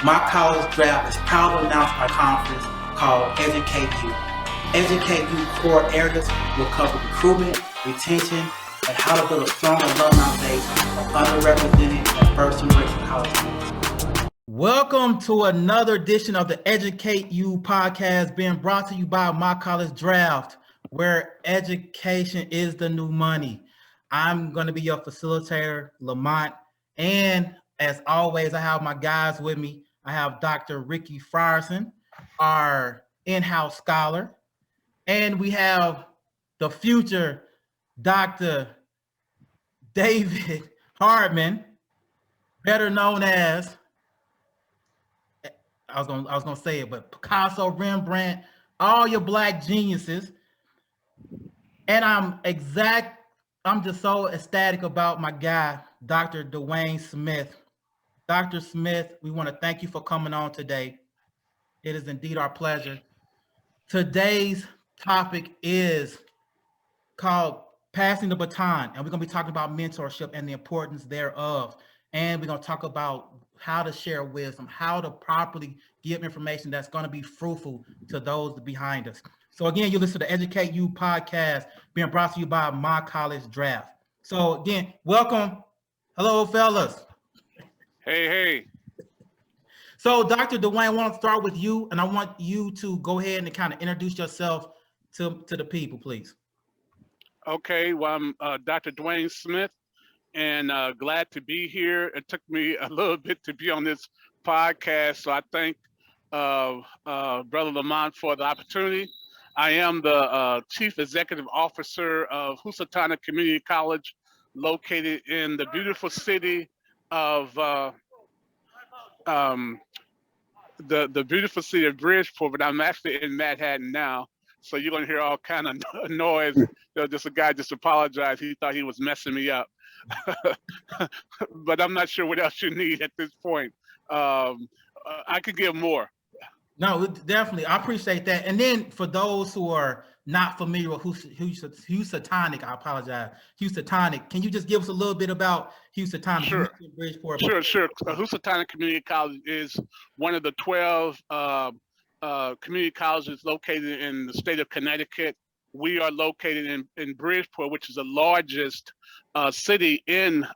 My college draft is proud to announce my conference called Educate You. Educate You core areas will cover recruitment, retention, and how to build a strong alumni base of underrepresented and first-generation college students. Welcome to another edition of the Educate You podcast, being brought to you by My College Draft, where education is the new money. I'm going to be your facilitator, Lamont, and as always, I have my guys with me. I have Dr. Ricky Frierson, our in-house scholar, and we have the future Dr. David Hardman, better known as, I was gonna say it, but Picasso, Rembrandt, all your black geniuses. And I'm just so ecstatic about my guy, Dr. Dwayne Smith. Dr. Smith, we want to thank you for coming on today. It is indeed our pleasure. Today's topic is called Passing the Baton, and we're going to be talking about mentorship and the importance thereof. And we're going to talk about how to share wisdom, how to properly give information that's going to be fruitful to those behind us. So again, you listen to the Educate You podcast, being brought to you by My College Draft. So again, welcome. Hello, fellas. Hey. So Dr. Dwayne, I want to start with you, and I want you to go ahead and kind of introduce yourself to the people, please. Okay, well, I'm Dr. Dwayne Smith, and glad to be here. It took me a little bit to be on this podcast, so I thank Brother Lamont for the opportunity. I am the Chief Executive Officer of Housatonic Community College, located in the beautiful city of the beautiful city of Bridgeport, but I'm actually in Manhattan now. So you're gonna hear all kind of noise. Just a guy just apologized. He thought he was messing me up, but I'm not sure what else you need at this point. I could give more. No, definitely. I appreciate that. And then for those who are not familiar with Housatonic, I apologize. Housatonic, can you just give us a little bit about Housatonic? Sure. Housatonic Community College is one of the 12 community colleges located in the state of Connecticut. We are located in Bridgeport, which is the largest city in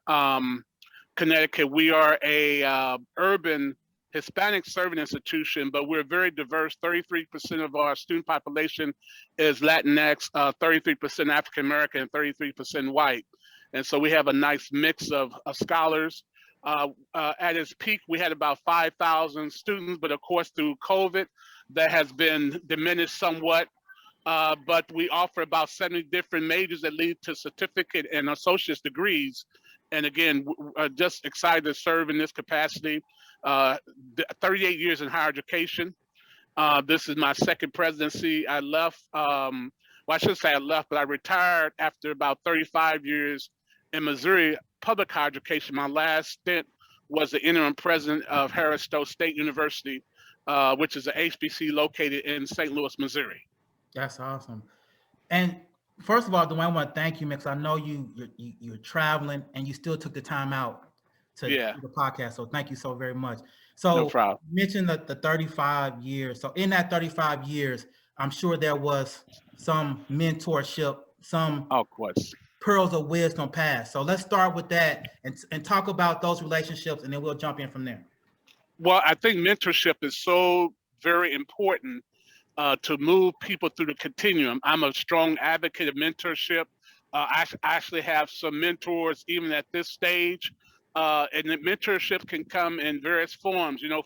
Connecticut. We are a urban Hispanic serving institution, but we're very diverse. 33% of our student population is Latinx, 33% African American, and 33% white. And so we have a nice mix of scholars. At its peak, we had about 5,000 students, but of course, through COVID, that has been diminished somewhat. But we offer about 70 different majors that lead to certificate and associate's degrees. And again, just excited to serve in this capacity. 38 years in higher education. This is my second presidency. I left, well, I shouldn't say I left, but I retired after about 35 years in Missouri public higher education. My last stint was the interim president of Harris Stowe State University, which is a HBC located in St. Louis, Missouri. That's awesome. And first of all, Dwayne, I want to thank you, because I know you're traveling and you still took the time out to do the podcast. So thank you so very much. So no problem. You mentioned the 35 years. So in that 35 years, I'm sure there was some mentorship, some pearls of wisdom passed. So let's start with that and talk about those relationships, and then we'll jump in from there. Well, I think mentorship is so very important to move people through the continuum. I'm a strong advocate of mentorship. I actually have some mentors even at this stage. And the mentorship can come in various forms. You know,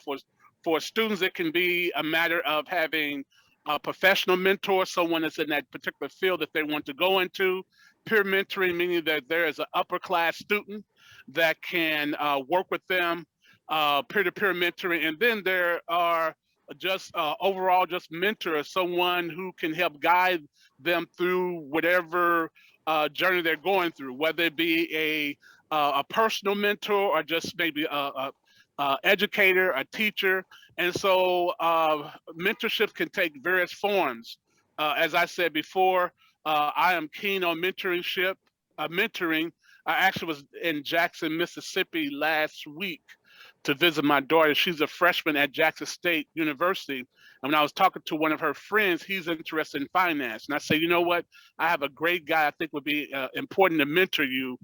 for students, it can be a matter of having a professional mentor, someone that's in that particular field that they want to go into. Peer mentoring, meaning that there is an upper class student that can work with them, peer-to-peer mentoring. And then there are just overall just mentors, someone who can help guide them through whatever journey they're going through, whether it be a personal mentor or just maybe a educator, a teacher. And so mentorship can take various forms. As I said before, I am keen on mentoring. I actually was in Jackson, Mississippi last week to visit my daughter. She's a freshman at Jackson State University. And when I was talking to one of her friends, he's interested in finance. And I said, you know what? I have a great guy I think would be important to mentor you.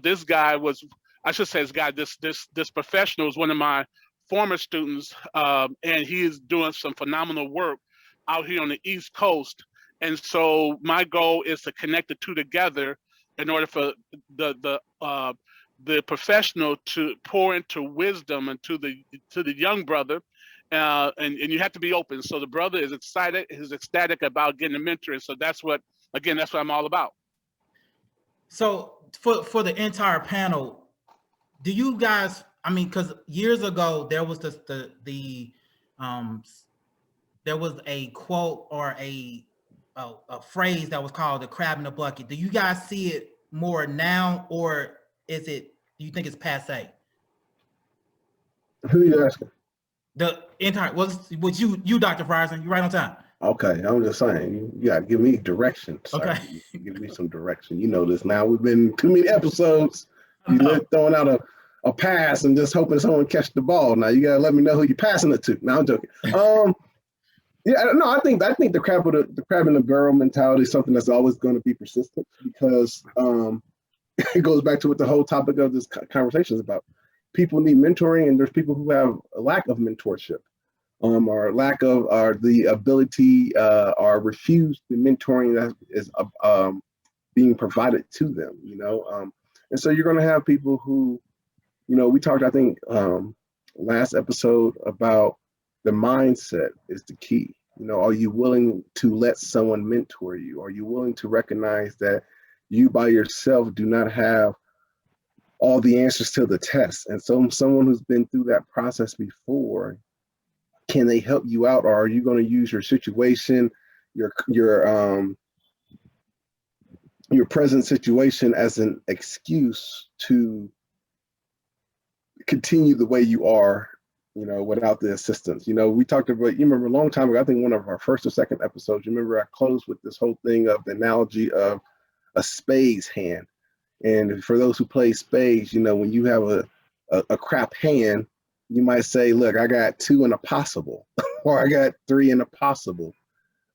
This guy was, I should say this guy, this professional is one of my former students, and he is doing some phenomenal work out here on the East Coast. And so my goal is to connect the two together in order for the professional to pour into wisdom and to the young brother, and you have to be open. So the brother is ecstatic about getting a mentor, and so that's what I'm all about. So for the entire panel, do you guys? I mean, because years ago there was there was a quote or a phrase that was called the crab in the bucket. Do you guys see it more now, or do you think it's passé? Who are you asking? The entire was you, Dr. Frierson. You right on time. Okay, I'm just saying, you got to give me direction. Sir. Okay. Give me some direction. You know this now. We've been too many episodes. You throwing out a pass and just hoping someone catch the ball. Now you got to let me know who you're passing it to. No, I'm joking. Yeah, no, I think the crab in the barrel mentality is something that's always going to be persistent, because it goes back to what the whole topic of this conversation is about. People need mentoring, and there's people who have a lack of mentorship, or lack of the ability, or refuse the mentoring that is being provided to them. And so you're going to have people who, we talked, I think, last episode about the mindset is the key. Are you willing to let someone mentor you? Are you willing to recognize that you by yourself do not have all the answers to the test? And so someone who's been through that process before, can they help you out? Or are you going to use your situation, your present situation as an excuse to continue the way you are, without the assistance? We talked about, you remember a long time ago, I think one of our first or second episodes, you remember I closed with this whole thing of the analogy of a spades hand. And for those who play spades, when you have a crap hand, you might say, look, I got 2 in a possible, or I got 3 in a possible.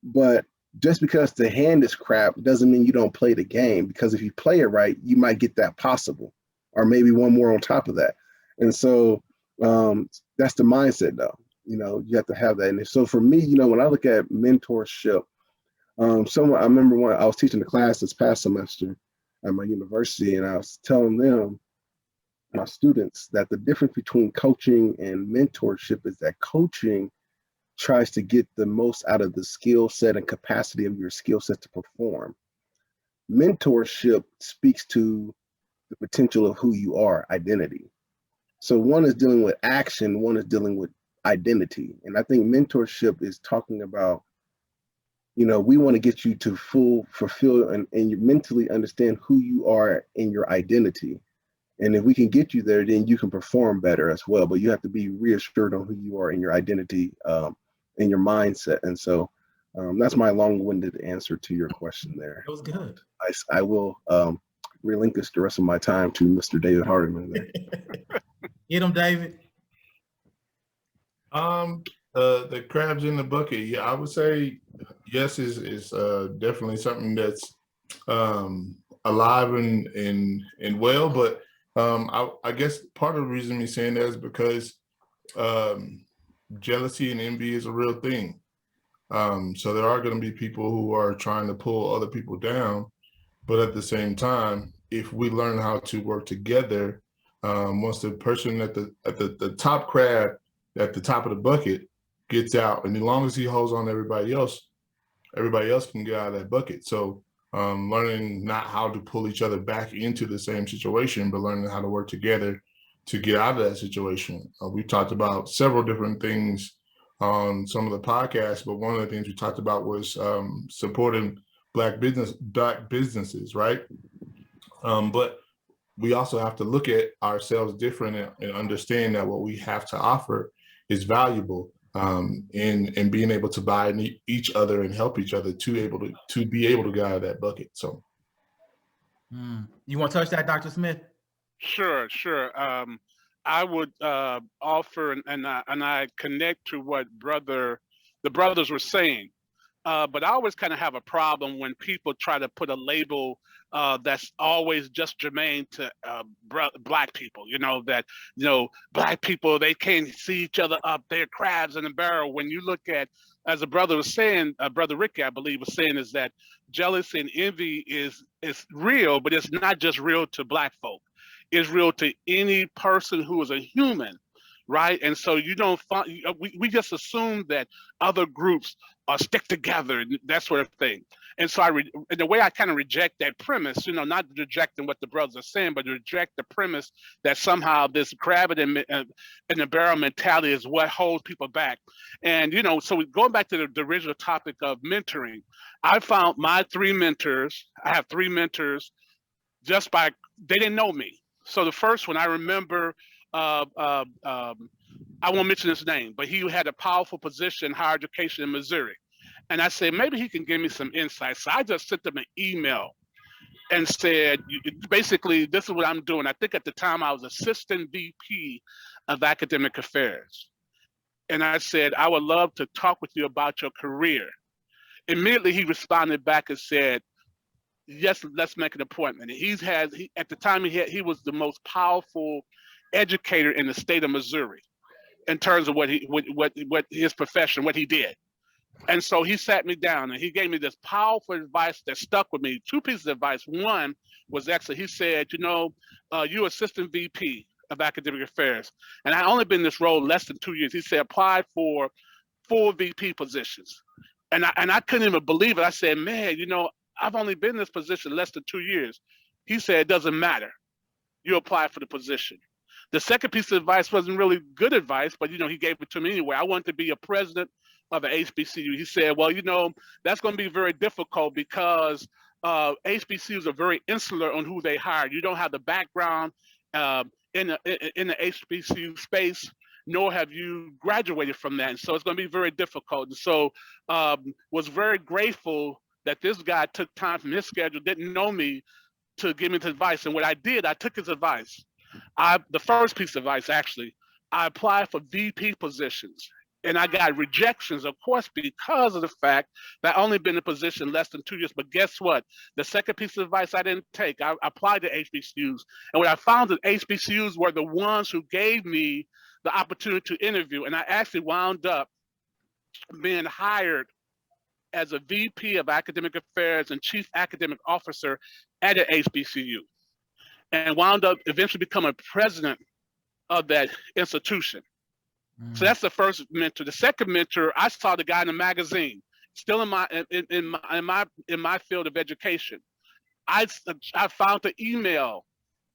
But just because the hand is crap doesn't mean you don't play the game, because if you play it right, you might get that possible, or maybe one more on top of that. And so that's the mindset, though. You have to have that. And so for me, when I look at mentorship, I remember when I was teaching a class this past semester at my university, and I was telling them, my students, that the difference between coaching and mentorship is that coaching tries to get the most out of the skill set and capacity of your skill set to perform. Mentorship speaks to the potential of who you are, identity. So one is dealing with action, one is dealing with identity. And I think mentorship is talking about, we want to get you to fulfill and you mentally understand who you are in your identity. And if we can get you there, then you can perform better as well. But you have to be reassured on who you are in your identity, and your mindset. And so that's my long-winded answer to your question there. That was good. I will relinquish the rest of my time to Mr. David Hardiman there. Get him, David. The crabs in the bucket. Yeah, I would say yes is definitely something that's alive and well. But I guess part of the reason me saying that is because jealousy and envy is a real thing. So there are going to be people who are trying to pull other people down, but at the same time, if we learn how to work together, once the person at the top crab at the top of the bucket gets out, and as long as he holds on to everybody else can get out of that bucket. So learning not how to pull each other back into the same situation, but learning how to work together to get out of that situation. We talked about several different things on some of the podcasts, but one of the things we talked about was supporting Black businesses, right? But we also have to look at ourselves different and understand that what we have to offer is valuable, in being able to buy each other and help each other to be able to get out of that bucket. So, you want to touch that, Dr. Smith? Sure. I would offer and I connect to what the brothers were saying. But I always kind of have a problem when people try to put a label that's always just germane to Black people. That Black people, they can't see each other up. They're crabs in a barrel. When you look at, as a brother was saying, Brother Ricky, I believe, was saying, is that jealousy and envy is real, but it's not just real to Black folk. It's real to any person who is a human, right? And so you don't find, we just assume that other groups stick together and that sort of thing. And so in the way I kind of reject that premise, not rejecting what the brothers are saying, but reject the premise that somehow this crab in the barrel mentality is what holds people back. And, so going back to the original topic of mentoring, I found my three mentors. I have three mentors they didn't know me. So the first one I remember, I won't mention his name, but he had a powerful position in higher education in Missouri. And I said, maybe he can give me some insight. So I just sent him an email and said, basically, this is what I'm doing. I think at the time I was assistant VP of academic affairs. And I said, I would love to talk with you about your career. Immediately he responded back and said, yes, let's make an appointment. At the time he was the most powerful educator in the state of Missouri in terms of what his profession, what he did. And so he sat me down and he gave me this powerful advice that stuck with me. Two pieces of advice. One was actually, he said, you're assistant VP of academic affairs. And I only been in this role less than 2 years. He said, apply for 4 VP positions. And I couldn't even believe it. I said, man, I've only been in this position less than 2 years. He said, it doesn't matter. You apply for the position. The second piece of advice wasn't really good advice, but, he gave it to me anyway. I wanted to be a president of an HBCU. He said, well, that's going to be very difficult because HBCUs are very insular on who they hire. You don't have the background in the HBCU space, nor have you graduated from that. And so it's going to be very difficult. And so was very grateful that this guy took time from his schedule, didn't know me, to give me his advice. And what I did, I took his advice. The first piece of advice, actually, I applied for VP positions. And I got rejections, of course, because of the fact that I only been in position less than 2 years. But guess what? The second piece of advice I didn't take. I applied to HBCUs. And what I found that HBCUs were the ones who gave me the opportunity to interview. And I actually wound up being hired as a VP of academic affairs and chief academic officer at an HBCU, and wound up eventually becoming president of that institution. So that's the first mentor. The second mentor, I saw the guy in the magazine, still in my field of education. I found the email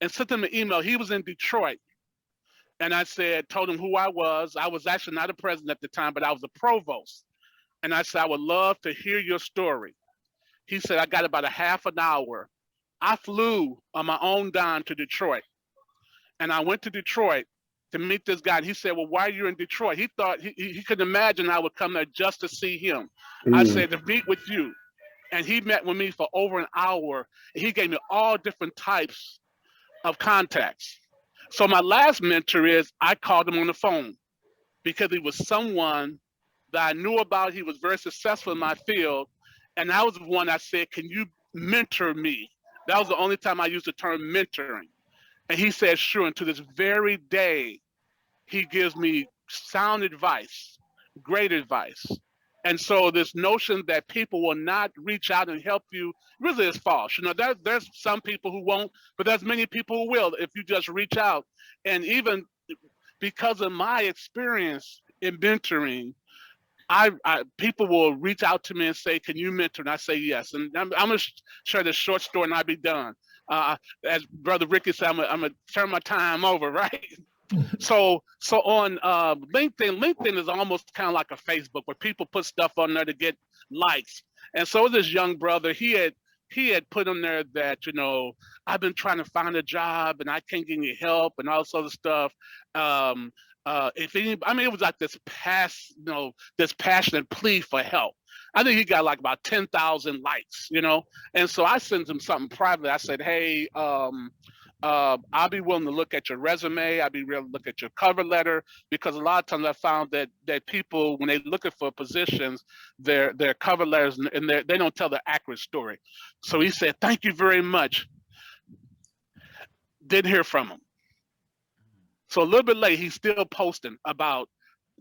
and sent him an email. He was in Detroit. And I told him who I was. I was actually not a president at the time, but I was a provost. And I said, I would love to hear your story. He said, I got about a half an hour. I flew on my own dime to Detroit. And I went to Detroit to meet this guy. And he said, well, why are you in Detroit? He thought he couldn't imagine I would come there just to see him. I said, to meet with you. And he met with me for over an hour. And he gave me all different types of contacts. So my last mentor is, I called him on the phone because he was someone that I knew about. He was very successful in my field. And that was the one I said, can you mentor me? That was the only time I used the term mentoring. And he said, sure. And to this very day, he gives me sound advice, great advice. And so this notion that people will not reach out and help you really is false. There's some people who won't, but there's many people who will if you just reach out. And even because of my experience in mentoring, people will reach out to me and say, can you mentor? And I say yes. And I'm going to share this short story and I'll be done. As Brother Ricky said, I'm going to turn my time over, right? So on LinkedIn is almost kind of like a Facebook where people put stuff on there to get likes. And so this young brother, he had put on there that, I've been trying to find a job and I can't get any help and all this other stuff. It was like this passionate plea for help. I think he got like about 10,000 likes, And so I sent him something privately. I said, hey, I'll be willing to look at your resume. I'll be willing to look at your cover letter, because a lot of times I found that people, when they're looking for positions, their cover letters and they don't tell the accurate story. So he said, "Thank you very much." Didn't hear from him. So a little bit late, he's still posting about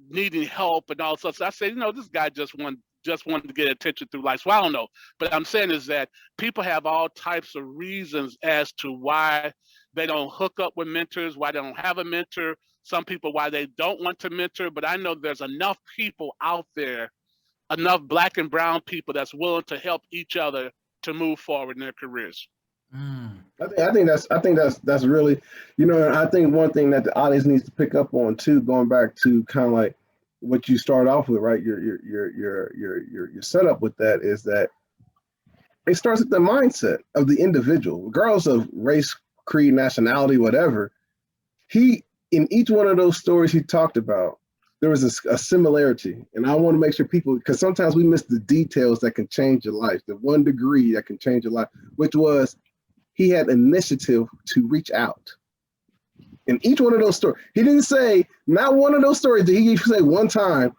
needing help and all sorts. So I said, this guy just wanted to get attention through life. So I don't know. But I'm saying is that people have all types of reasons as to why they don't hook up with mentors, why they don't have a mentor. Some people why they don't want to mentor. But I know there's enough people out there, enough Black and brown people that's willing to help each other to move forward in their careers. I think that's really, I think one thing that the audience needs to pick up on too, going back to kind of like what you start off with, right? Your setup with that is that it starts with the mindset of the individual, regardless of race, creed, nationality, whatever. In each one of those stories he talked about, there was a similarity, and I want to make sure people, because sometimes we miss the details that can change your life, the 1 degree that can change your life, which was he had initiative to reach out. In each one of those stories, he didn't say, not one of those stories did he say one time,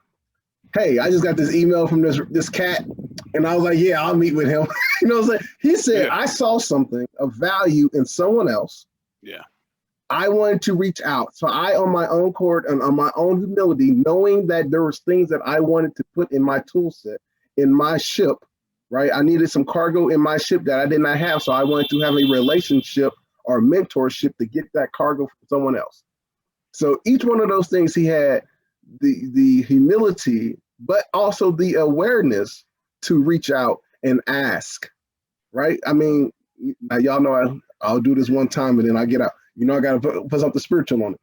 "Hey, I just got this email from this cat, and I was like, yeah, I'll meet with him." What I'm saying? He said, "I saw something of value in someone else. Yeah. I wanted to reach out. So I, on my own accord and on my own humility, knowing that there was things that I wanted to put in my tool set, in my ship, right? I needed some cargo in my ship that I did not have. So I wanted to have a relationship or mentorship to get that cargo from someone else." So each one of those things, he had the humility, but also the awareness to reach out and ask, right? I mean, now y'all know I'll do this one time and then I get out. I got to put something spiritual on it.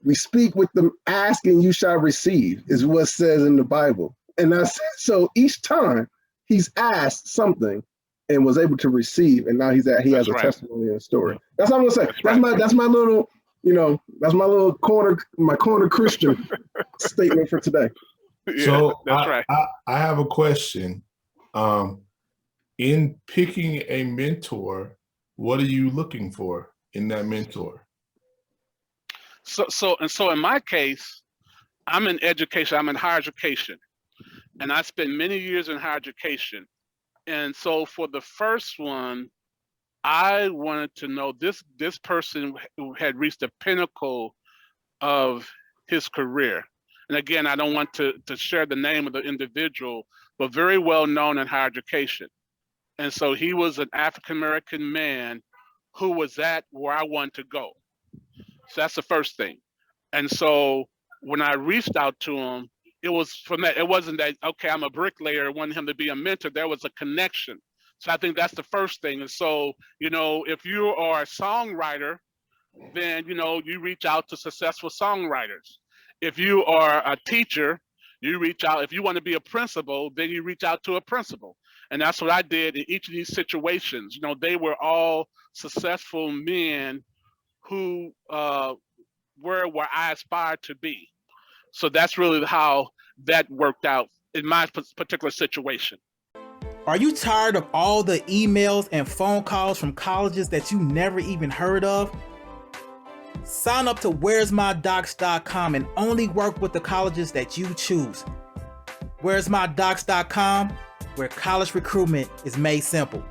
We speak with them, ask and you shall receive is what it says in the Bible. And that's so each time he's asked something and was able to receive, and now he has a testimony and a story. That's what I'm gonna say. That's my little, that's my little corner Christian statement for today. So that's right. I have a question. In picking a mentor, what are you looking for in that mentor? So in my case, I'm in education. I'm in higher education, and I spent many years in higher education. And so for the first one, I wanted to know this person who had reached the pinnacle of his career. And again, I don't want to share the name of the individual, but very well known in higher education. And so he was an African-American man who was at where I wanted to go. So that's the first thing. And so when I reached out to him, it was from that. It wasn't that, okay, I'm a bricklayer, I wanted him to be a mentor. There was a connection. So I think that's the first thing. And so, if you are a songwriter, then, you reach out to successful songwriters. If you are a teacher, you reach out. If you want to be a principal, then you reach out to a principal. And that's what I did in each of these situations. They were all successful men who were where I aspired to be. So that's really how that worked out in my particular situation. Are you tired of all the emails and phone calls from colleges that you never even heard of? Sign up to where'smydocs.com and only work with the colleges that you choose. Where'smydocs.com, where college recruitment is made simple.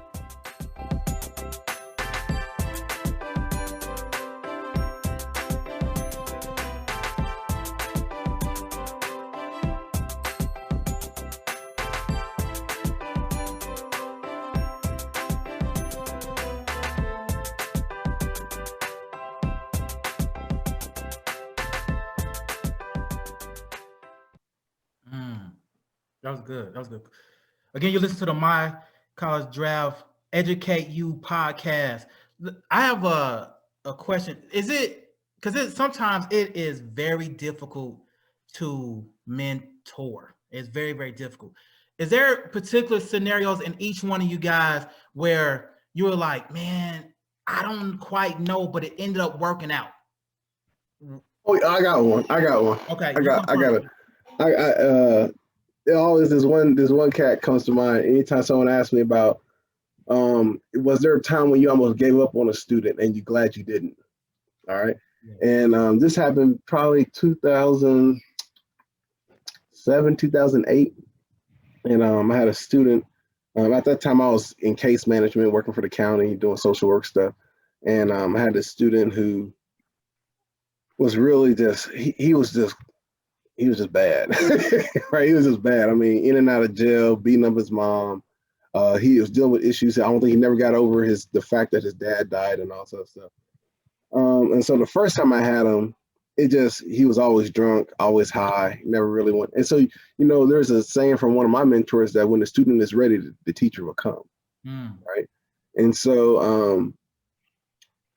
That was good. That was good. Again, you listen to the My College Draft Educate You podcast. I have a question. Is it, because sometimes it is very difficult to mentor. It's very, very difficult. Is there particular scenarios in each one of you guys where you were like, man, I don't quite know, but it ended up working out? Oh, I got one. Okay. I got it. Always this one cat comes to mind anytime someone asks me about Was there a time when you almost gave up on a student and you're glad you didn't? All right. And this happened probably 2007, 2008. And I had a student. At that time, I was in case management, working for the county, doing social work stuff. And I had this student who was really just, he was just bad, right? He was just bad. I mean, in and out of jail, beating up his mom. He was dealing with issues. I don't think he never got over the fact that his dad died and all that stuff. And so the first time I had him, he was always drunk, always high, never really went. And so, there's a saying from one of my mentors that when the student is ready, the teacher will come. Right. And so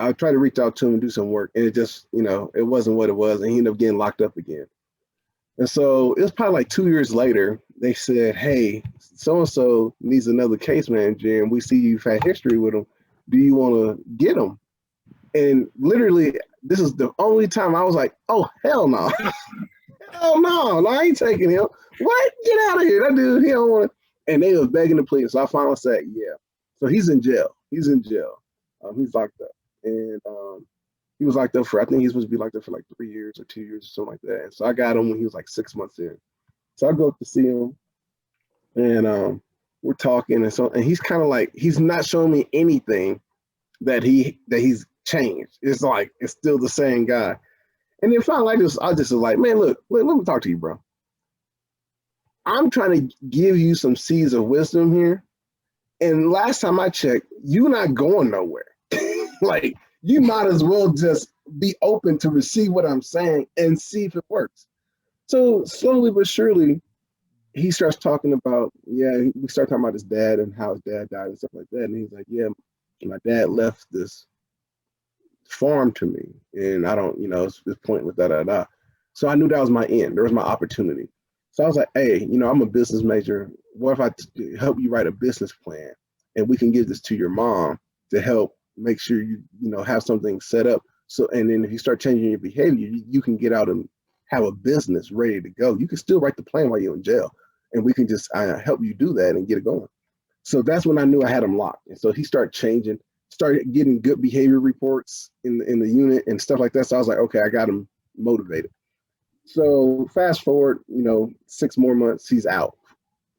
I tried to reach out to him and do some work, and it just, it wasn't what it was. And he ended up getting locked up again. And so it was probably like 2 years later, they said, hey, so-and-so needs another case manager, and we see you've had history with him. Do you want to get him? And literally, this is the only time I was like, oh, hell no. Hell no, I ain't taking him. What? Get out of here. That dude, he don't want to. And they was begging to plead. So I finally said, yeah. So he's in jail. He's locked up. And he was locked up I think he's supposed to be locked up for like 3 years or 2 years or something like that. And so I got him when he was like 6 months in. So I go up to see him, and we're talking. And he's kind of like, he's not showing me anything that he's changed. It's like, it's still the same guy. And then finally, I just was like, man, look, let me talk to you, bro. I'm trying to give you some seeds of wisdom here. And last time I checked, you're not going nowhere. Like, you might as well just be open to receive what I'm saying and see if it works. So slowly but surely, he starts talking about, we start talking about his dad and how his dad died and stuff like that. And he's like, yeah, my dad left this farm to me, and I don't, it's pointless, da. So I knew that was my end. There was my opportunity. So I was like, hey, I'm a business major. What if I help you write a business plan, and we can give this to your mom to help make sure you have something set up. So, and then if you start changing your behavior, you can get out and have a business ready to go. You can still write the plan while you're in jail, and we can just help you do that and get it going. So that's when I knew I had him locked. And so he started changing, started getting good behavior reports in the unit and stuff like that. So I was like, okay, I got him motivated. So fast forward, 6 more months, he's out.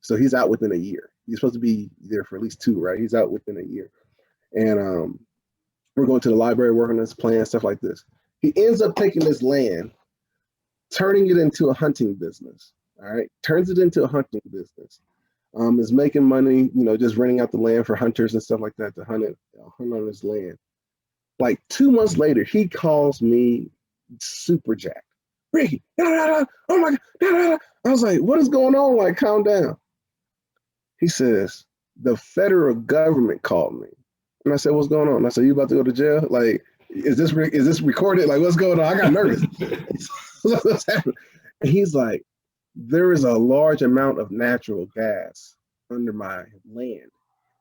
So he's out within a year. He's supposed to be there for at least 2, right? He's out within a year. And we're going to the library, working on this plan, stuff like this. He ends up taking this land, turning it into a hunting business. All right, turns it into a hunting business. Is making money, just renting out the land for hunters and stuff like that to hunt on his land. Like 2 months later, he calls me super jacked. Ricky, oh my God, I was like, what is going on? Like, calm down. He says, the federal government called me. And I said, what's going on? I said, you about to go to jail? Like, is this recorded? Like, what's going on? I got nervous. What's happening? And he's like, there is a large amount of natural gas under my land.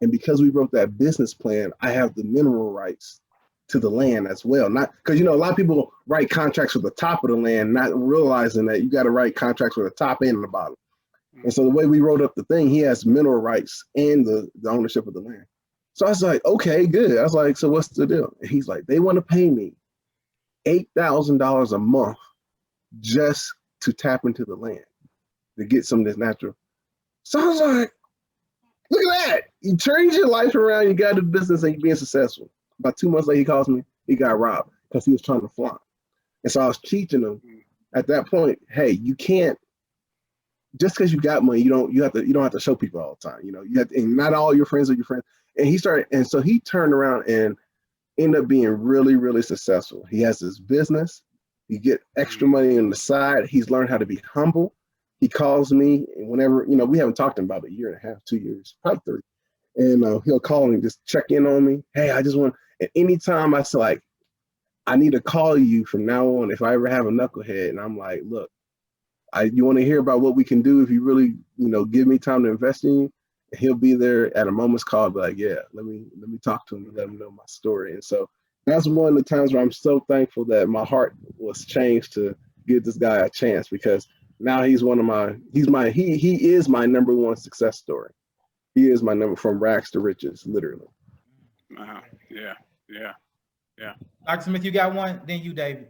And because we wrote that business plan, I have the mineral rights to the land as well. Not because, a lot of people write contracts with the top of the land, not realizing that you got to write contracts with the top and the bottom. And so the way we wrote up the thing, he has mineral rights and the ownership of the land. So I was like, okay, good. I was like, so what's the deal? And he's like, they want to pay me $8,000 a month just to tap into the land, to get some of this natural. So I was like, look at that. You changed your life around, you got the business, and you're being successful. About 2 months later, he calls me, he got robbed because he was trying to flaunt. And so I was teaching him at that point, hey, you can't, just because you got money, you don't have to show people all the time. You have to, and not all your friends are your friends. And so he turned around and ended up being really, really successful. He has his business. He get extra money on the side. He's learned how to be humble. He calls me, and whenever, we haven't talked to him about a year and a half, 2 years, probably 3. And he'll call me, just check in on me. Hey, I just want, and anytime I say, like, I need to call you from now on if I ever have a knucklehead. And I'm like, look, you want to hear about what we can do if you really, give me time to invest in you? And he'll be there at a moment's call, be like, yeah, let me talk to him and let him know my story. And so that's one of the times where I'm so thankful that my heart was changed to give this guy a chance, because now he's one of he is my number one success story. He is my number from rags to riches, literally. Yeah. Dr. Smith, you got one? Then you, David.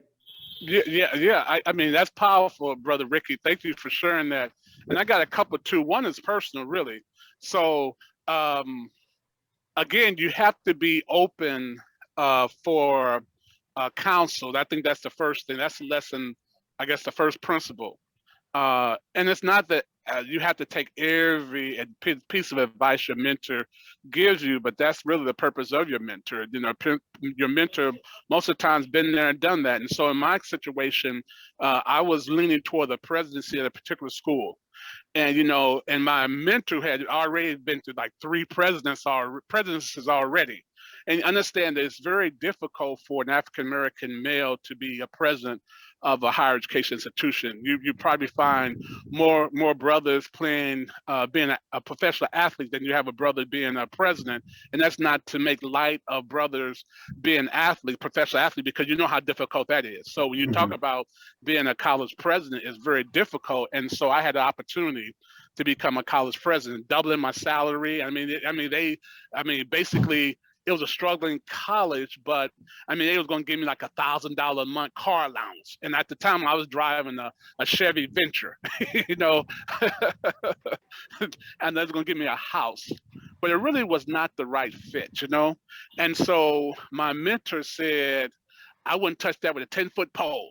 Yeah. I mean, that's powerful, Brother Ricky. Thank you for sharing that. And I got a couple too. One is personal, really. So, again, you have to be open for counsel. I think that's the first thing. That's the lesson, I guess, the first principle. And it's not that you have to take every piece of advice your mentor gives you, but that's really the purpose of your mentor. You know, your mentor most of the times been there and done that. And so in my situation, I was leaning toward the presidency at a particular school. And, you know, and my mentor had already been through like 3 presidencies already. And understand that it's very difficult for an African-American male to be a president of a higher education institution. You probably find more brothers playing, being a professional athlete than you have a brother being a president. And that's not to make light of brothers being professional athlete, because you know how difficult that is. So when you talk about being a college president, it's very difficult. And so I had the opportunity to become a college president, doubling my salary. Basically, it was a struggling college, but I mean, they was going to give me like $1,000 a month car allowance. And at the time I was driving a Chevy Venture, you know, and they was going to give me a house, but it really was not the right fit, you know? And so my mentor said, I wouldn't touch that with a 10-foot pole.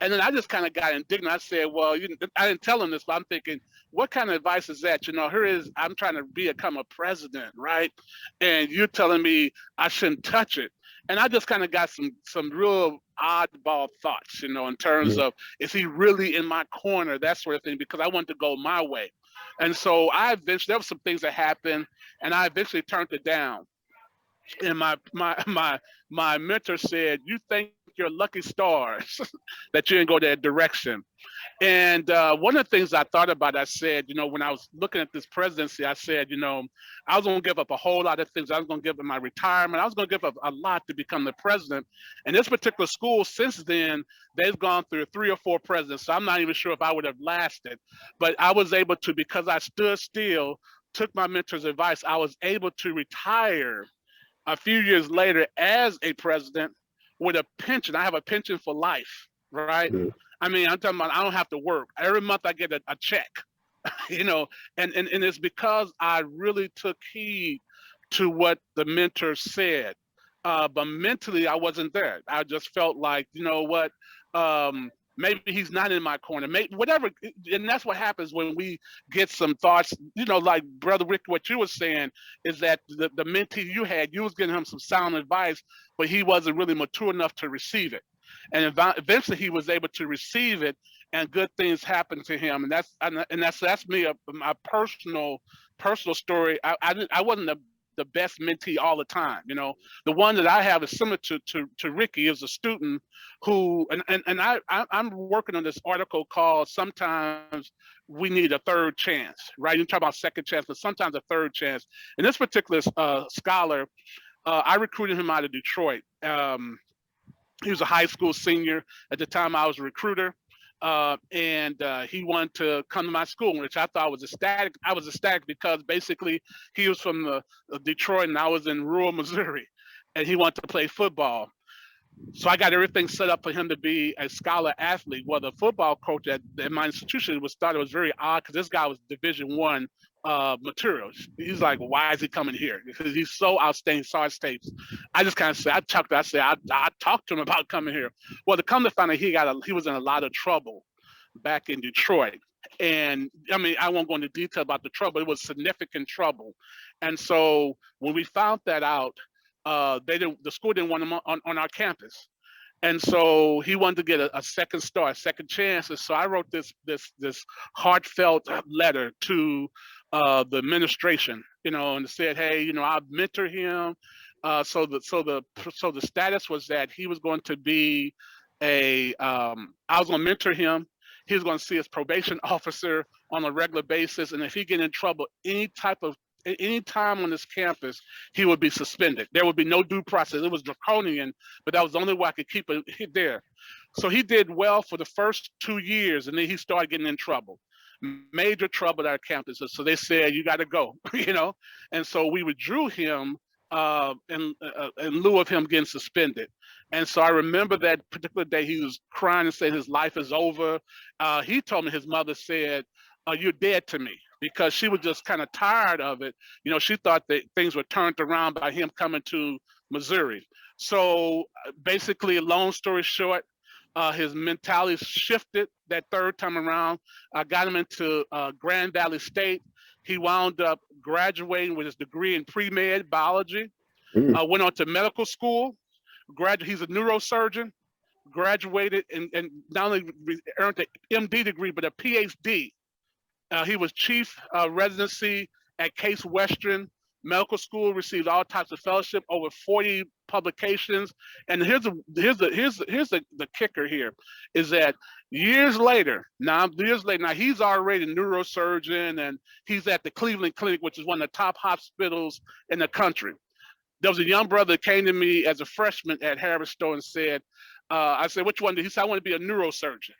And then I just kind of got indignant. I said, well, I didn't tell him this, but I'm thinking, what kind of advice is that? You know, I'm trying to become a president, right? And you're telling me I shouldn't touch it. And I just kind of got some real oddball thoughts, you know, in terms of, is he really in my corner, that sort of thing, because I wanted to go my way. And so there were some things that happened, and I eventually turned it down. And my mentor said, you think you're lucky stars that you didn't go that direction. And one of the things I thought about, I said, you know, when I was looking at this presidency, I said, you know, I was going to give up a whole lot of things. I was going to give up my retirement. I was going to give up a lot to become the president. And this particular school, since then, they've gone through 3 or 4 presidents. So I'm not even sure if I would have lasted. But I was able to, because I stood still, took my mentor's advice, I was able to retire a few years later as a president with a pension. I have a pension for life, right? I mean, I'm talking about I don't have to work. Every month I get a check, you know, and it's because I really took heed to what the mentor said. But mentally, I wasn't there. I just felt like, you know what, maybe he's not in my corner, maybe whatever. And that's what happens when we get some thoughts, you know, like Brother Rick, what you were saying is that the mentee you was giving him some sound advice, but he wasn't really mature enough to receive it. And eventually he was able to receive it, and good things happened to him. And that's me, my personal story. I wasn't the best mentee all the time. You know, the one that I have is similar to Ricky. Is a student who, and I'm working on this article called "Sometimes We Need a Third Chance." Right? You talk about second chance, but sometimes a third chance. And this particular scholar, I recruited him out of Detroit. He was a high school senior at the time. I was a recruiter. And he wanted to come to my school, which I thought was ecstatic. I was ecstatic because basically he was from Detroit and I was in rural Missouri, and he wanted to play football. So I got everything set up for him to be a scholar athlete. Well, the football coach at my institution thought it was very odd because this guy was Division I material. He's like, why is he coming here? Because he's so outstanding, saw his tapes. I just kind of said, I talked to him about coming here. Well, to come to find out, he was in a lot of trouble back in Detroit. And I mean, I won't go into detail about the trouble. It was significant trouble. And so when we found that out, the school didn't want him on our campus. And so he wanted to get a second start, second chance. And so I wrote this heartfelt letter to the administration, you know, and said, hey, you know, I'll mentor him. So the status was that he was going to be I was going to mentor him. He was going to see his probation officer on a regular basis. And if he get in trouble, any time on this campus, he would be suspended. There would be no due process. It was draconian, but that was the only way I could keep it there. So he did well for the first 2 years, and then he started getting in trouble. major trouble at our campus. So they said, you got to go, you know? And so we withdrew him in lieu of him getting suspended. And so I remember that particular day he was crying and saying his life is over. He told me his mother said, you're dead to me, because she was just kind of tired of it. You know, she thought that things were turned around by him coming to Missouri. So basically, long story short, his mentality shifted that third time around. I got him into Grand Valley State. He wound up graduating with his degree in pre-med biology, went on to medical school, he's a neurosurgeon, graduated and not only earned an MD degree, but a PhD. He was chief residency at Case Western Medical School, received all types of fellowship, over 40 publications. And here's the kicker here, is that years later, now he's already a neurosurgeon, and he's at the Cleveland Clinic, which is one of the top hospitals in the country. There was a young brother that came to me as a freshman at Harvard Store and said, I said, which one? He said, I want to be a neurosurgeon.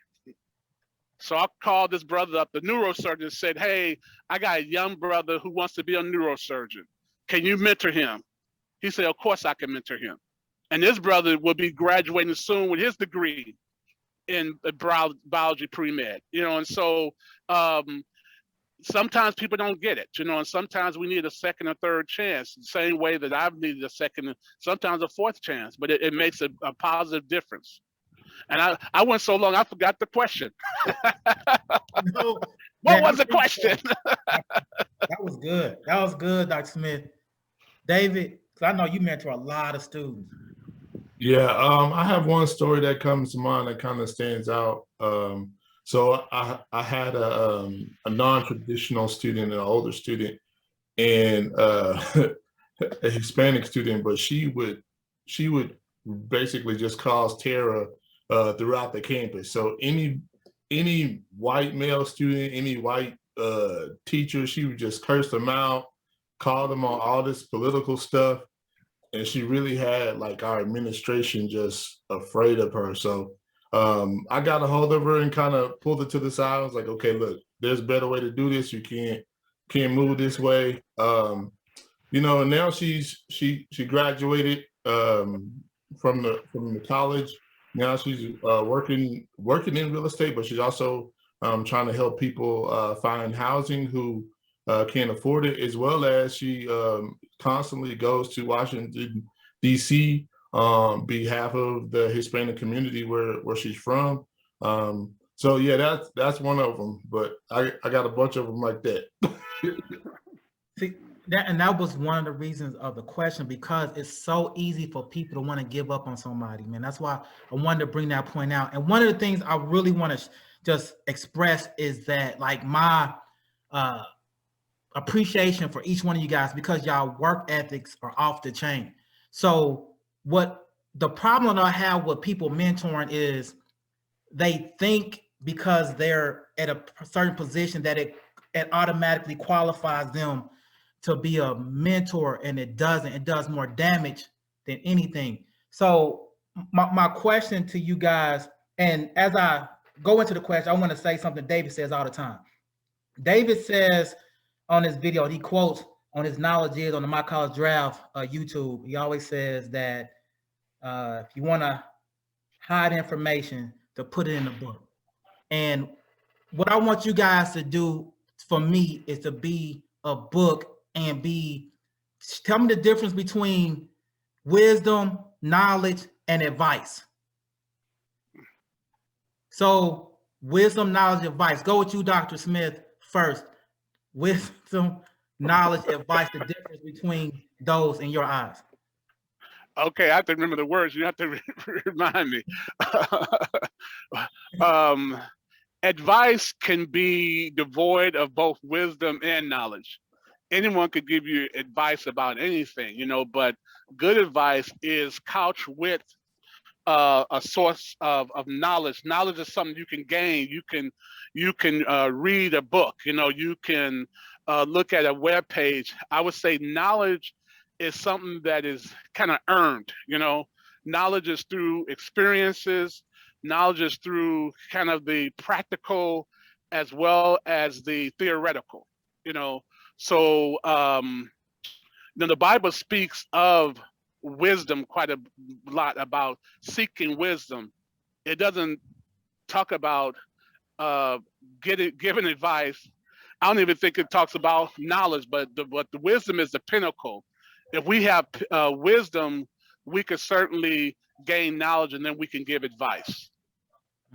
So I called this brother up, the neurosurgeon, and said, hey, I got a young brother who wants to be a neurosurgeon. Can you mentor him? He said, of course I can mentor him. And this brother will be graduating soon with his degree in biology pre-med, you know. And so sometimes people don't get it, you know, and sometimes we need a second or third chance, the same way that I've needed a second, sometimes a fourth chance, but it makes a positive difference. And I went so long, I forgot the question. No, what was the question? That was good. That was good, Dr. Smith. David, because I know you mentor a lot of students. Yeah, I have one story that comes to mind that kind of stands out. So I had a non-traditional student, an older student, and a Hispanic student, but she would basically just cause terror throughout the campus. So any white male student, any white teacher, she would just curse them out, call them on all this political stuff. And she really had like our administration just afraid of her. So I got a hold of her and kind of pulled her to the side. I was like, okay, look, there's a better way to do this. You can't move this way. You know, and now she graduated from the college. Now she's working in real estate, but she's also trying to help people find housing who can't afford it, as well as she constantly goes to Washington, D.C. on behalf of the Hispanic community where she's from. So yeah, that's one of them, but I got a bunch of them like that. See, that was one of the reasons of the question, because it's so easy for people to want to give up on somebody, man. That's why I wanted to bring that point out. And one of the things I really want to just express is that, like, my appreciation for each one of you guys, because y'all work ethics are off the chain. So what the problem that I have with people mentoring is they think because they're at a certain position that it automatically qualifies them to be a mentor, and it doesn't. It does more damage than anything. So my question to you guys, and as I go into the question, I want to say something David says all the time. David says on his video, he quotes on his Knowledge Is on the My College Draft YouTube, he always says that if you want to hide information, to put it in a book. And what I want you guys to do for me is to be a book and tell me the difference between wisdom, knowledge, and advice. So wisdom, knowledge, advice. Go with you, Dr. Smith, first. Wisdom, knowledge, advice, the difference between those in your eyes. Okay, I have to remember the words. You have to remind me. Advice can be devoid of both wisdom and knowledge. Anyone could give you advice about anything, you know, but good advice is couched with a source of knowledge. Knowledge is something you can gain. You can read a book, you know, you can look at a web page. I would say knowledge is something that is kind of earned, you know. Knowledge is through experiences. Knowledge is through kind of the practical as well as the theoretical. So the Bible speaks of wisdom quite a lot, about seeking wisdom. It doesn't talk about giving advice. I don't even think it talks about knowledge, but the wisdom is the pinnacle. If we have wisdom, we could certainly gain knowledge, and then we can give advice.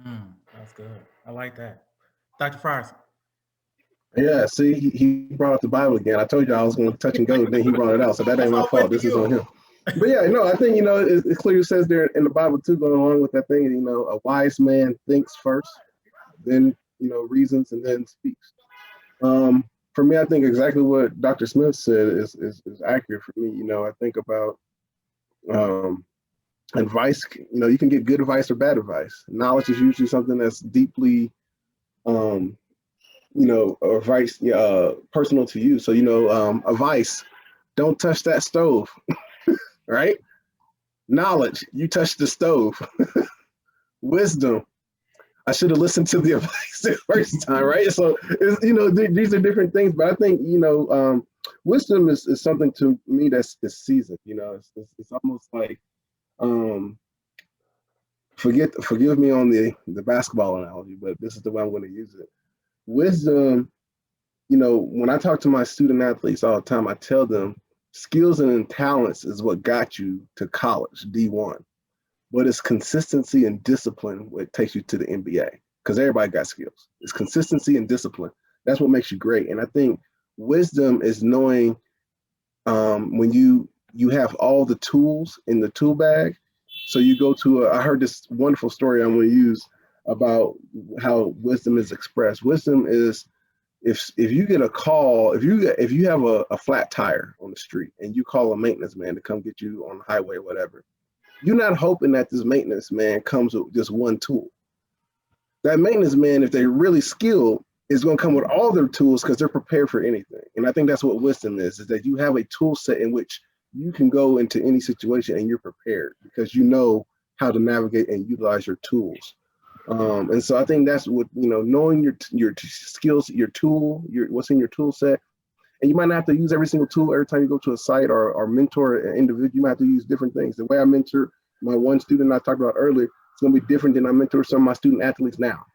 That's good. I like that. Dr. Fryers. Yeah, see, he brought up the Bible again. I told you I was going to touch and go, then he brought it out. So that ain't my fault. This is on him. But yeah, no, I think, it clearly says there in the Bible too, going along with that thing, a wise man thinks first, then, reasons, and then speaks. For me, I think exactly what Dr. Smith said is accurate for me. I think about advice. You can get good advice or bad advice. Knowledge is usually something that's deeply, advice personal to you. So, advice, don't touch that stove, right? Knowledge, you touch the stove. Wisdom, I should have listened to the advice the first time, right? So, these are different things, but I think, wisdom is something to me that's seasoned. It's almost like, forgive me on the basketball analogy, but this is the way I'm going to use it. Wisdom, when I talk to my student athletes all the time, I tell them skills and talents is what got you to college, D1. But it's consistency and discipline what takes you to the NBA, because everybody got skills. It's consistency and discipline. That's what makes you great. And I think wisdom is knowing when you have all the tools in the tool bag. So you go to I heard this wonderful story I'm going to use about how wisdom is expressed. Wisdom is if you get a call, if you have a flat tire on the street and you call a maintenance man to come get you on the highway or whatever, you're not hoping that this maintenance man comes with just one tool. That maintenance man, if they're really skilled, is going to come with all their tools because they're prepared for anything. And I think that's what wisdom is that you have a tool set in which you can go into any situation and you're prepared because you know how to navigate and utilize your tools. And so I think that's what, knowing your skills, your tool, what's in your tool set. And you might not have to use every single tool every time you go to a site or mentor an individual. You might have to use different things. The way I mentor my one student I talked about earlier, it's going to be different than I mentor some of my student athletes now,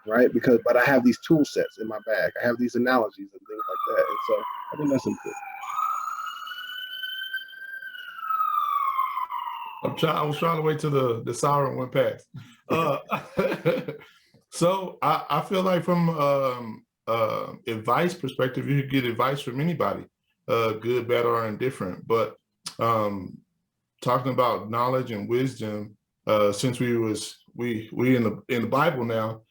right? But I have these tool sets in my bag. I have these analogies and things like that. And so I think that's important. I was trying to wait till the siren went past. So I feel like from advice perspective, you could get advice from anybody, good, bad, or indifferent. But talking about knowledge and wisdom, since we in the Bible now,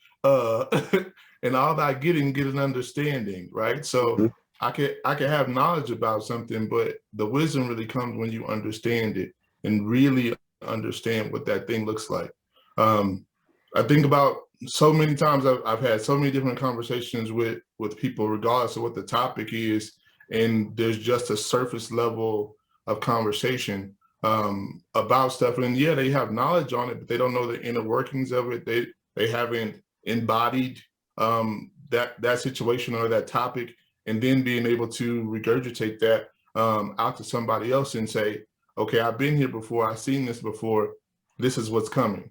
and all that get an understanding, right? So I can have knowledge about something, but the wisdom really comes when you understand it and really understand what that thing looks like. I think about so many times I've had so many different conversations with people, regardless of what the topic is, and there's just a surface level of conversation about stuff. And yeah, they have knowledge on it, but they don't know the inner workings of it. They haven't embodied that situation or that topic, and then being able to regurgitate that out to somebody else and say, okay, I've been here before, I've seen this before, this is what's coming,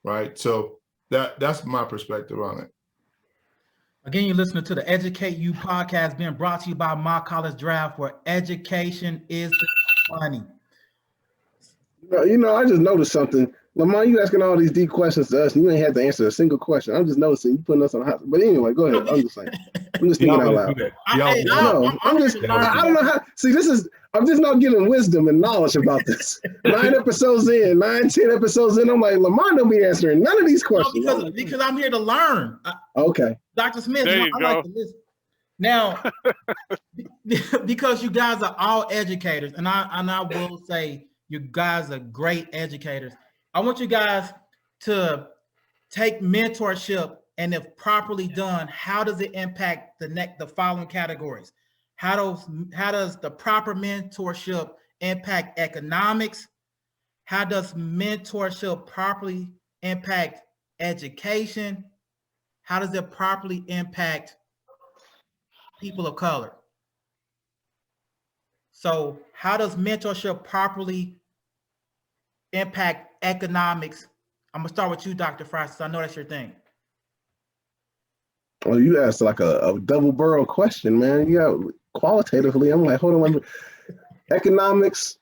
right? So that's my perspective on it. Again, you're listening to the Educate You podcast being brought to you by My College Draft, where education is money. I just noticed something. Lamont, you asking all these deep questions to us, and you ain't had to answer a single question. I'm just noticing you putting us on the hot. But anyway, go ahead. I'm just saying. I'm just thinking out loud. I don't know how. See, I'm just not getting wisdom and knowledge about this. 9 episodes in, 10 episodes in, I'm like, Lamont don't be answering none of these questions. No, because I'm here to learn. Okay. Dr. Smith, there you go. like to listen. Now, because you guys are all educators, and I will say you guys are great educators. I want you guys to take mentorship, and if properly done, how does it impact the following categories? How does the proper mentorship impact economics? How does mentorship properly impact education? how does it properly impact people of color? So how does mentorship properly impact economics? I'm gonna start with you, Dr. Francis. I know that's your thing. Well, you asked like a double barrel question, man. Yeah, qualitatively, I'm like, hold on, let me. Economics,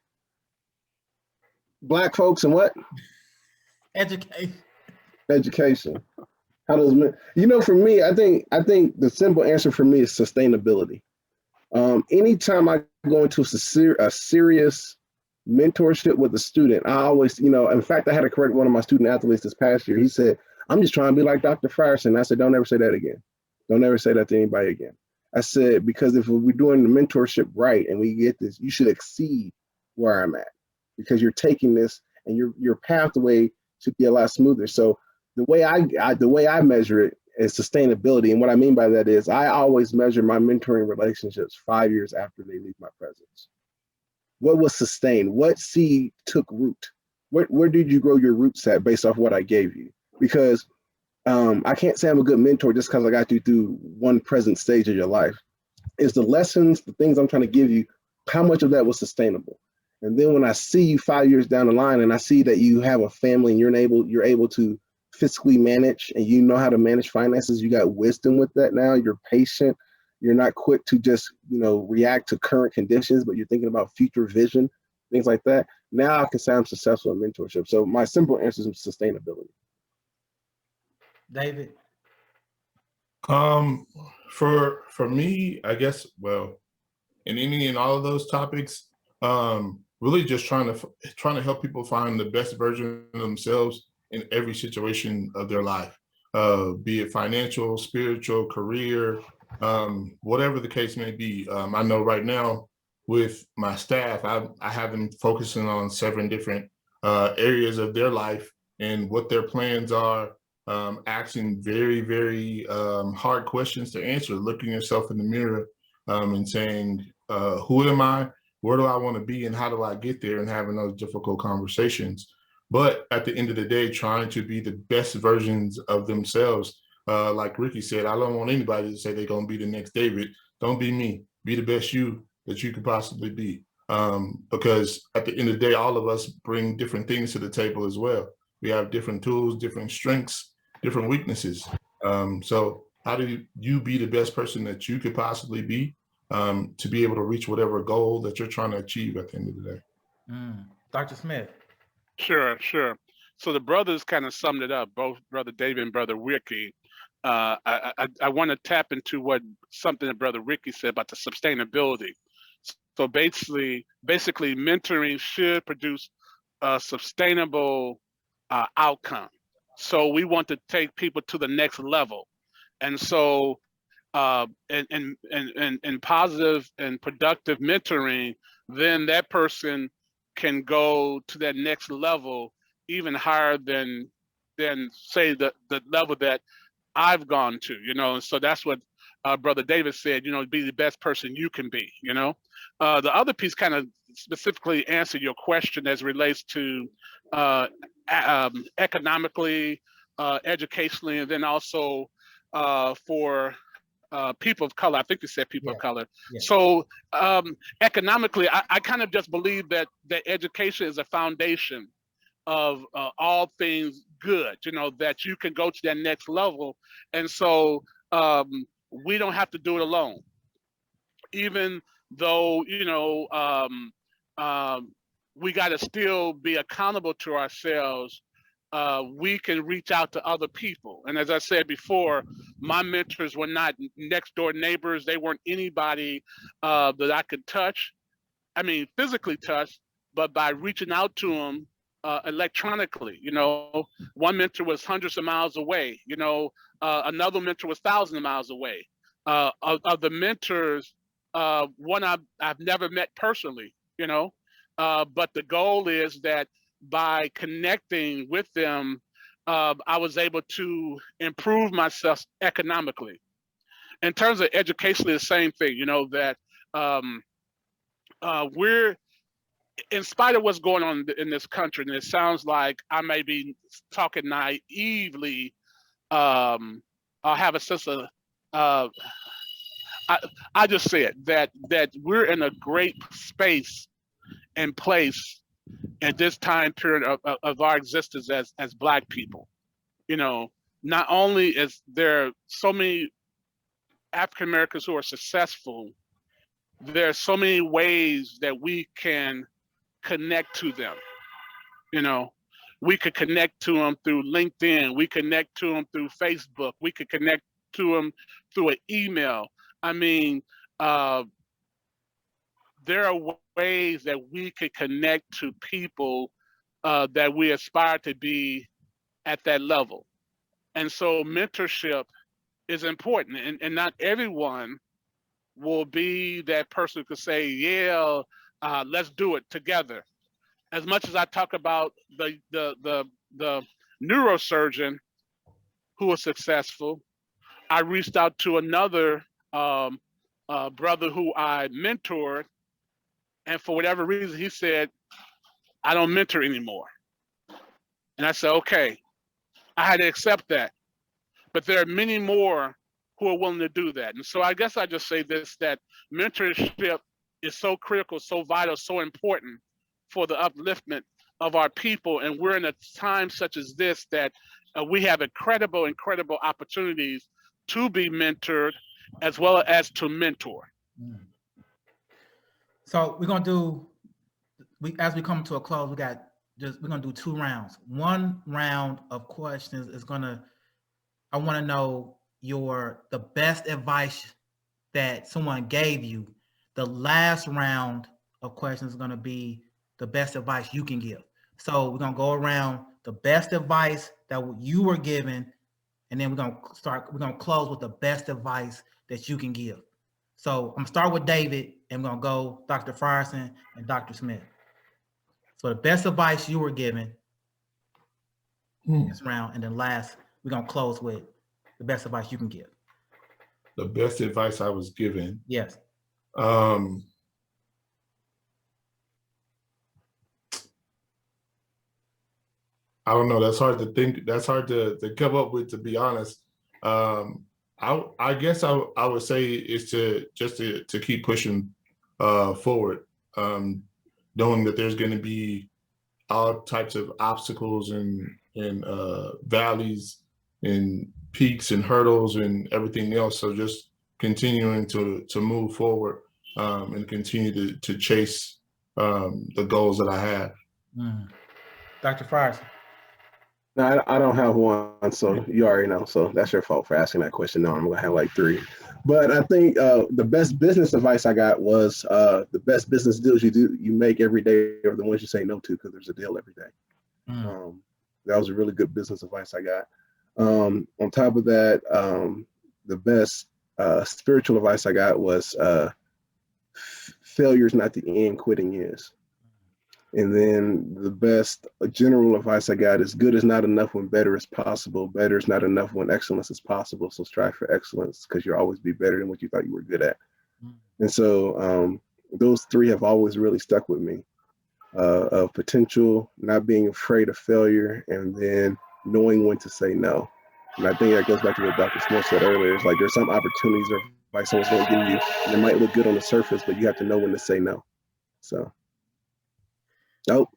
Black folks, and what? Education. How does for me? I think the simple answer for me is sustainability. Anytime I go into a serious mentorship with a student, I always, in fact, I had to correct one of my student athletes this past year. He said, "I'm just trying to be like Dr. Frierson." I said, "Don't ever say that again. Don't ever say that to anybody again." I said, because if we're doing the mentorship right and we get this, you should exceed where I'm at, because you're taking this and your pathway should be a lot smoother. So the way I measure it is sustainability. And what I mean by that is I always measure my mentoring relationships 5 years after they leave my presence. What was sustained? What seed took root? Where did you grow your roots at based off what I gave you? Because I can't say I'm a good mentor just because I got you through one present stage of your life. It's the lessons, the things I'm trying to give you, how much of that was sustainable? And then when I see you 5 years down the line and I see that you have a family and you're able to fiscally manage and you know how to manage finances, you got wisdom with that now, you're patient, you're not quick to just, react to current conditions, but you're thinking about future vision, things like that. Now I can say I'm successful in mentorship. So my simple answer is sustainability. David? For me, I guess, well, in any and all of those topics, really just trying to help people find the best version of themselves in every situation of their life, be it financial, spiritual, career, whatever the case may be. I know right now with my staff, I have them focusing on 7 different areas of their life and what their plans are, asking very, very hard questions to answer, looking yourself in the mirror and saying, who am I? Where do I want to be? And how do I get there? And having those difficult conversations. But at the end of the day, trying to be the best versions of themselves. Like Ricky said, I don't want anybody to say they're going to be the next David. Don't be me. Be the best you that you could possibly be. Because at the end of the day, all of us bring different things to the table as well. We have different tools, different strengths, different weaknesses. So how do you be the best person that you could possibly be to be able to reach whatever goal that you're trying to achieve at the end of the day? Dr. Smith? Sure. So the brothers kind of summed it up, both Brother David and Brother Ricky. I want to tap into something that Brother Ricky said about the sustainability. So basically, mentoring should produce a sustainable outcome. So we want to take people to the next level, and so in positive and productive mentoring, then that person can go to that next level even higher than say the level that I've gone to, and so that's what Brother David said, be the best person you can be, the other piece kind of specifically answered your question as it relates to economically, educationally, and then also for people of color. I think you said people of color. Yeah. So economically, I kind of just believe that education is a foundation of all things good, that you can go to that next level. And so we don't have to do it alone. Even though, we got to still be accountable to ourselves, we can reach out to other people. And as I said before, my mentors were not next door neighbors. They weren't anybody that I could touch. I mean, physically touch, but by reaching out to them electronically. One mentor was hundreds of miles away. Another mentor was thousands of miles away. Of the mentors, one I've never met personally, but the goal is that by connecting with them, I was able to improve myself economically. In terms of educationally, the same thing, that we're, in spite of what's going on in this country, and it sounds like I may be talking naively have a sense of, I just said that we're in a great space and place at this time period of our existence as Black people. You know, not only is there so many African Americans who are successful, there are so many ways that we can connect to them. You know, we could connect to them through LinkedIn. We connect to them through Facebook. We could connect to them through an email. I mean, there are ways that we could connect to people that we aspire to be at that level. And so mentorship is important, and not everyone will be that person who could say, yeah, let's do it together. As much as I talk about the neurosurgeon who was successful, I reached out to another brother who I mentored, and for whatever reason, he said, I don't mentor anymore. And I said, okay, I had to accept that. But there are many more who are willing to do that. And so I guess I just say this, that mentorship is so critical, so vital, so important for the upliftment of our people. And we're in a time such as this that we have incredible opportunities to be mentored as well as to mentor. So we're gonna do, as we come to a close, we're gonna do 2 rounds. One round of questions is I want to know the best advice that someone gave you. The last round of questions is gonna be the best advice you can give. So we're gonna go around the best advice that you were given, and then we're gonna close with the best advice that you can give. So I'm gonna start with David, and we're gonna go Dr. Frierson and Dr. Smith. So the best advice you were given this round, and then last, we're gonna close with the best advice you can give. The best advice I was given. Yes. I don't know. That's hard to think. That's hard to come up with, to be honest. I guess I would say is to keep pushing forward, knowing that there's going to be all types of obstacles and valleys and peaks and hurdles and everything else. So just continuing to move forward and continue to chase the goals that I have. Dr. Frierson. No, I don't have one, so you already know. So that's your fault for asking that question. No, I'm gonna have like 3. But I think the best business advice I got was the best business deals you make every day are the ones you say no to, because there's a deal every day. That was a really good business advice I got. On top of that, the best spiritual advice I got was failure is not the end, quitting is. And then the best general advice I got is good is not enough when better is possible. Better is not enough when excellence is possible. So strive for excellence, because you'll always be better than what you thought you were good at. And so those 3 have always really stuck with me, of potential, not being afraid of failure, and then knowing when to say no. And I think that goes back to what Dr. Smith said earlier. It's like there's some opportunities or advice someone's going to give you, and it might look good on the surface, but you have to know when to say no. So. Nope.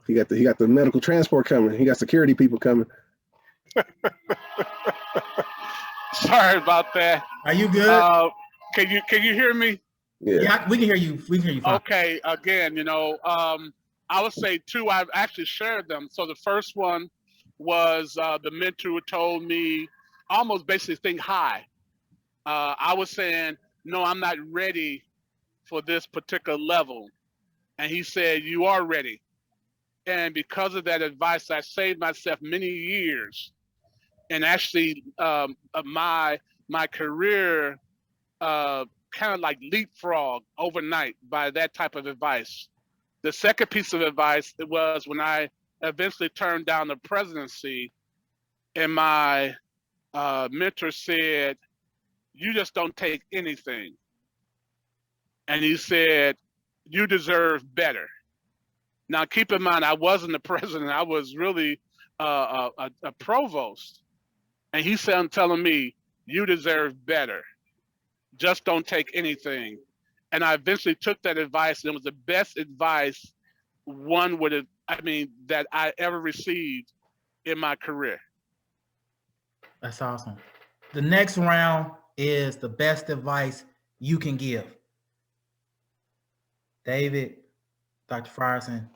He got the medical transport coming. He got security people coming. Sorry about that. Are you good? Can you hear me? Yeah, we can hear you. We can hear you fine. Okay. Again, I would say 2. I've actually shared them. So the first one was the mentor who told me almost basically think high. I was saying, no, I'm not ready for this particular level. And he said, you are ready. And because of that advice, I saved myself many years. And actually, my career kind of like leapfrog overnight by that type of advice. The second piece of advice was when I eventually turned down the presidency, and my mentor said, you just don't take anything. And he said, you deserve better. Now, keep in mind, I wasn't the president. I was really a provost. And he said, telling me, You deserve better. Just don't take anything. And I eventually took that advice, and it was the best advice that I ever received in my career. That's awesome. The next round is the best advice you can give. David, Dr. Frierson,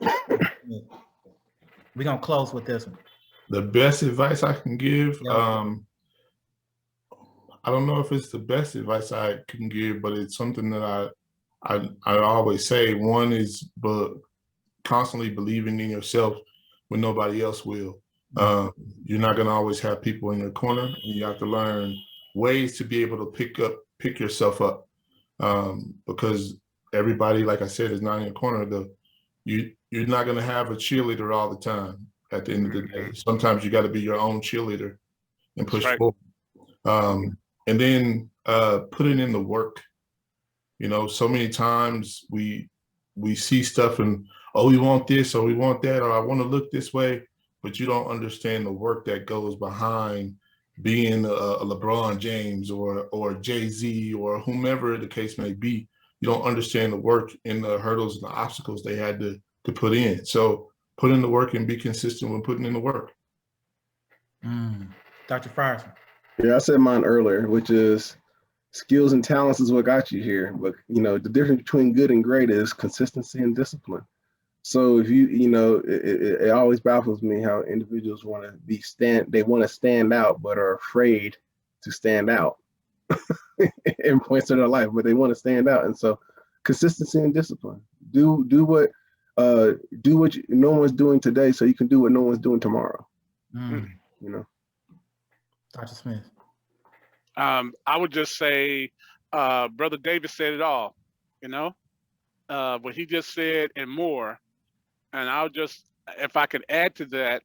we're going to close with this one. The best advice I can give, Yeah. I don't know if it's the best advice I can give, but it's something that I always say. One is constantly believing in yourself when nobody else will. You're not going to always have people in your corner, and you have to learn ways to be able to pick yourself up, because everybody, like I said, is not in your corner. You're not going to have a cheerleader all the time. At the end of the day, sometimes you got to be your own cheerleader and push forward. And then putting in the work. You know, so many times we see stuff and, oh, we want this or we want that, or I want to look this way, but you don't understand the work that goes behind being a LeBron James or Jay-Z or whomever the case may be. You don't understand the work and the hurdles and the obstacles they had to put in. So put in the work and be consistent when putting in the work. Dr. Frierson. Yeah, I said mine earlier, which is skills and talents is what got you here. But, you know, the difference between good and great is consistency and discipline. So if it always baffles me how individuals want to stand out, but are afraid to stand out in points of their life, but they want to stand out. And so consistency and discipline, do what no one's doing today, so you can do what no one's doing tomorrow. You know, Dr. Smith. I would just say, Brother David said it all, you know, what he just said and more. And if I could add to that,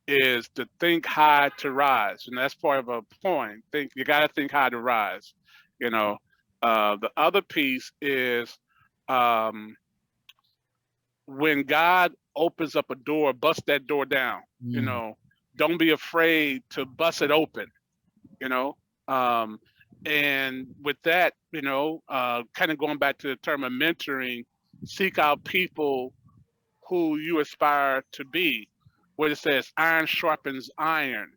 is to think high to rise. And that's part of a point. You got to think high to rise. You know, the other piece is when God opens up a door, bust that door down. You know, don't be afraid to bust it open, you know. And with that, you know, kind of going back to the term of mentoring, seek out people who you aspire to be, where it says iron sharpens iron.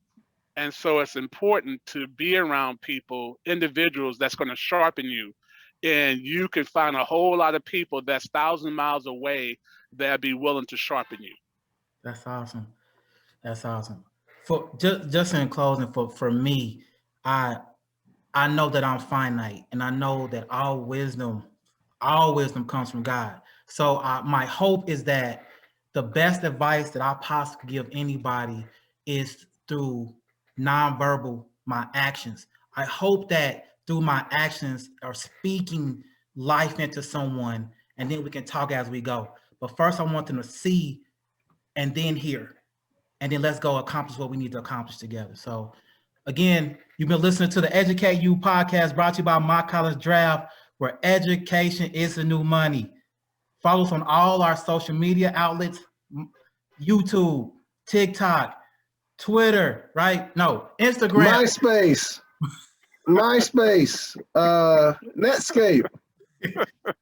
And so it's important to be around people, individuals that's going to sharpen you. And you can find a whole lot of people that's 1,000 miles away that'd be willing to sharpen you. That's awesome. That's awesome. For just in closing, for me, I know that I'm finite, and I know that all wisdom comes from God. So my hope is that the best advice that I possibly could give anybody is through nonverbal, my actions. I hope that through my actions are speaking life into someone, and then we can talk as we go. But first I want them to see and then hear, and then let's go accomplish what we need to accomplish together. So again, you've been listening to the Educate You podcast, brought to you by My College Draft, where education is the new money. Follow us on all our social media outlets, YouTube, TikTok, Twitter, right? No, Instagram. MySpace, Netscape.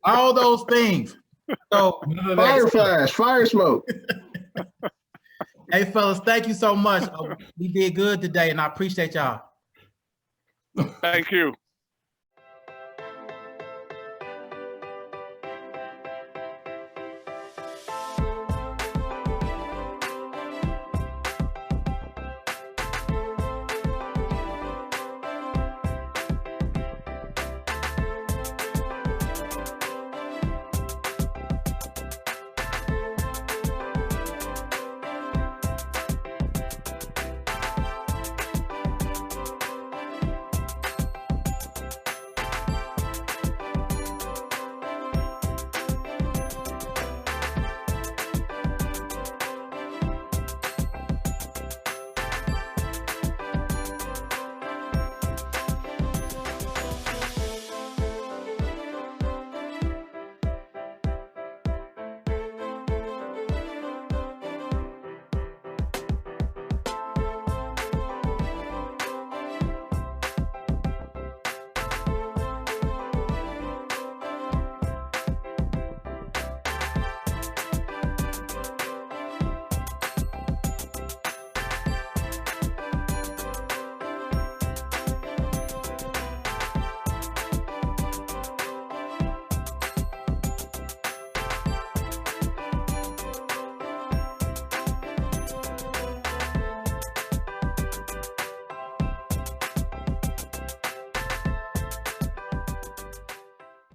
All those things. So Fireflash, Fire Smoke. Hey, fellas, thank you so much. We did good today, and I appreciate y'all. Thank you.